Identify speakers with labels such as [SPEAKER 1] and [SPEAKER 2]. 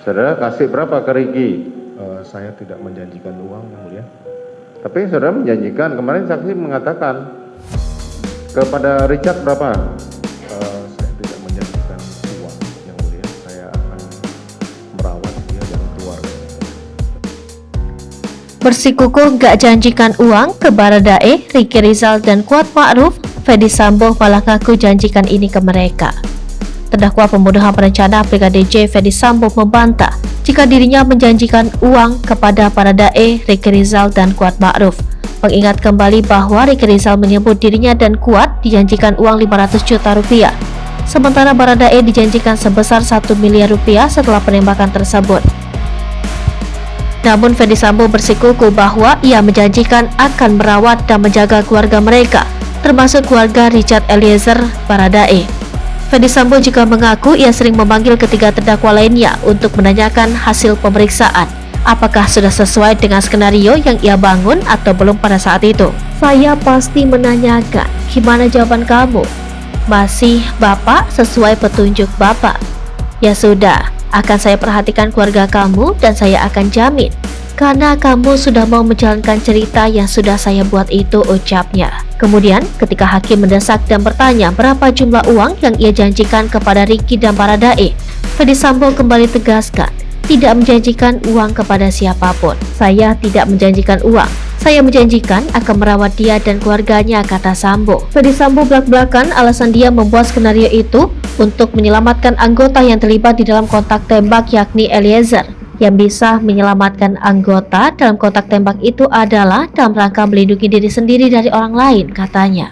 [SPEAKER 1] Saudara kasih berapa ke Ricky?
[SPEAKER 2] Saya tidak menjanjikan uang, Yang Mulia.
[SPEAKER 1] Tapi saudara menjanjikan, kemarin saksi mengatakan kepada Richard berapa?
[SPEAKER 2] Saya tidak menjanjikan uang, Yang Mulia. Saya akan merawat dia dan keluarga.
[SPEAKER 3] Bersikukuh gak janjikan uang ke Baradae, Ricky Rizal dan Kuat Ma'ruf, Ferdy Sambo malah ngaku janjikan ini ke mereka. Terdakwa pembunuhan berencana Brigadir J Ferdy Sambo membantah jika dirinya menjanjikan uang kepada Baradae, Ricky Rizal dan Kuat Ma'ruf. Mengingat kembali bahwa Ricky Rizal menyebut dirinya dan Kuat dijanjikan uang 500 juta rupiah, sementara Baradae dijanjikan sebesar 1 miliar rupiah setelah penembakan tersebut. Namun Ferdy Sambo bersikukuh bahwa ia menjanjikan akan merawat dan menjaga keluarga mereka, termasuk keluarga Richard Eliezer Baradae. Ferdy Sambo juga mengaku ia sering memanggil ketiga terdakwa lainnya untuk menanyakan hasil pemeriksaan, apakah sudah sesuai dengan skenario yang ia bangun atau belum pada saat itu. Saya pasti menanyakan, gimana jawaban kamu? Masih Bapak sesuai petunjuk Bapak. Ya sudah, akan saya perhatikan keluarga kamu dan saya akan jamin, karena kamu sudah mau menjalankan cerita yang sudah saya buat itu, ucapnya. Kemudian ketika hakim mendesak dan bertanya berapa jumlah uang yang ia janjikan kepada Ricky dan Baradae, Ferdy Sambo kembali tegaskan tidak menjanjikan uang kepada siapapun. Saya tidak menjanjikan uang, saya menjanjikan akan merawat dia dan keluarganya, kata Sambo. Ferdy Sambo belak-belakan alasan dia membuat skenario itu untuk menyelamatkan anggota yang terlibat di dalam kontak tembak, yakni Eliezer. Yang bisa menyelamatkan anggota dalam kontak tembak itu adalah dalam rangka melindungi diri sendiri dari orang lain, katanya.